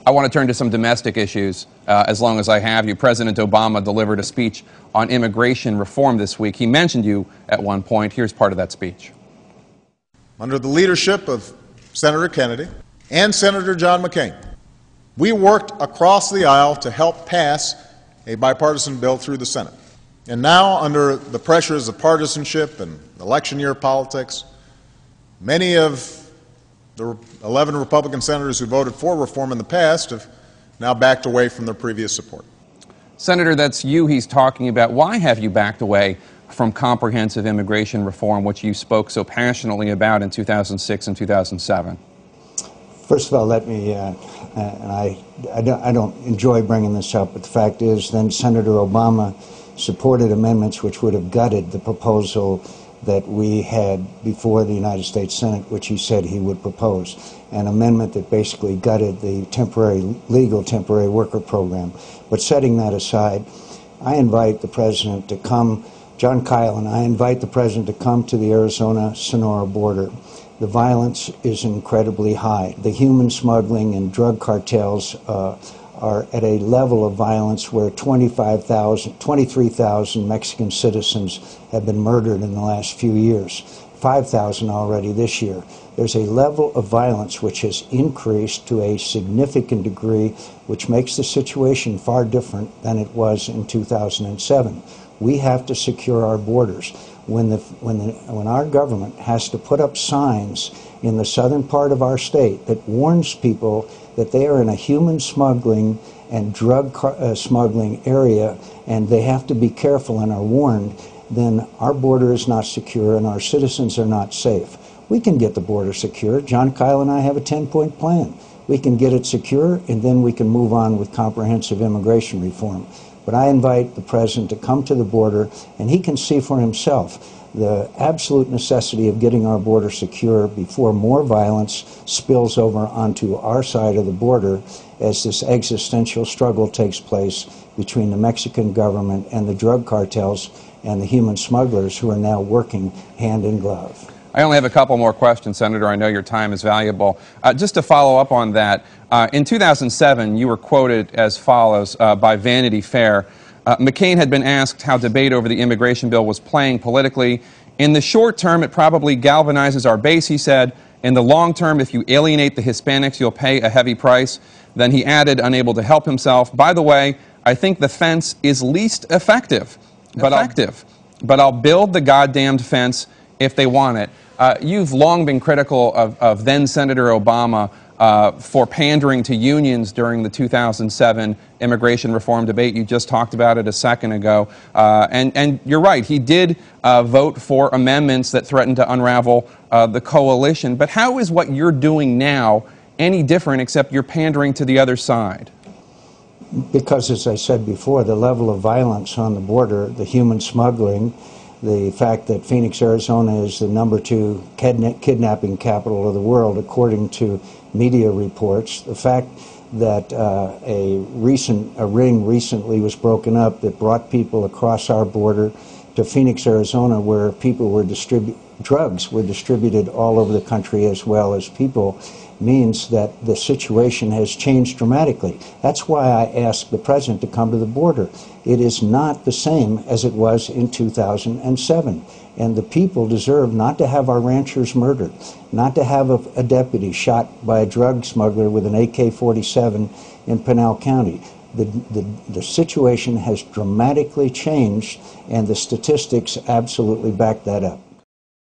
I want to turn to some domestic issues as long as I have you. President Obama delivered a speech on immigration reform this week. He mentioned you at one point. Here's part of that speech. Under the leadership of Senator Kennedy and Senator John McCain, we worked across the aisle to help pass a bipartisan bill through the Senate. And now, under the pressures of partisanship and election year politics, many of the 11 Republican senators who voted for reform in the past have now backed away from their previous support. Senator, that's you he's talking about. Why have you backed away from comprehensive immigration reform, which you spoke so passionately about in 2006 and 2007? First of all, let me, and I don't enjoy bringing this up, but the fact is then Senator Obama supported amendments which would have gutted the proposal that we had before the United States Senate, which he said he would propose, an amendment that basically gutted the legal temporary worker program. But setting that aside, I invite the President to come, John Kyle and I invite the President to come to the Arizona-Sonora border. The violence is incredibly high. The human smuggling and drug cartels are at a level of violence where 23,000 Mexican citizens have been murdered in the last few years, 5,000 already this year. There's a level of violence which has increased to a significant degree, which makes the situation far different than it was in 2007. We have to secure our borders. When our government has to put up signs in the southern part of our state that warns people that they are in a human smuggling and drug smuggling area and they have to be careful and are warned, then our border is not secure and our citizens are not safe. We can get the border secure. John Kyle and I have a 10-point plan. We can get it secure and then we can move on with comprehensive immigration reform. But I invite the President to come to the border and he can see for himself the absolute necessity of getting our border secure before more violence spills over onto our side of the border as this existential struggle takes place between the Mexican government and the drug cartels and the human smugglers who are now working hand in glove. I only have a couple more questions, Senator. I know your time is valuable. Just to follow up on that, in 2007, you were quoted as follows by Vanity Fair. McCain had been asked how debate over the immigration bill was playing politically. In the short term, it probably galvanizes our base, he said. In the long term, if you alienate the Hispanics, you'll pay a heavy price. Then he added, unable to help himself, by the way, I think the fence is least effective, but I'll build the goddamned fence if they want it. You've long been critical of then-Senator Obama for pandering to unions during the 2007 immigration reform debate. You just talked about it a second ago. And you're right, he did vote for amendments that threatened to unravel the coalition. But how is what you're doing now any different except you're pandering to the other side? Because, as I said before, the level of violence on the border, the human smuggling, the fact that Phoenix, Arizona is the #2 kidnapping capital of the world, according to media reports, the fact that a ring recently was broken up that brought people across our border to Phoenix, Arizona, where people were drugs were distributed all over the country as well as people, means that the situation has changed dramatically. That's why I asked the President to come to the border. It is not the same as it was in 2007. And the people deserve not to have our ranchers murdered, not to have a deputy shot by a drug smuggler with an AK-47 in Pinal County. The situation has dramatically changed, and the statistics absolutely back that up.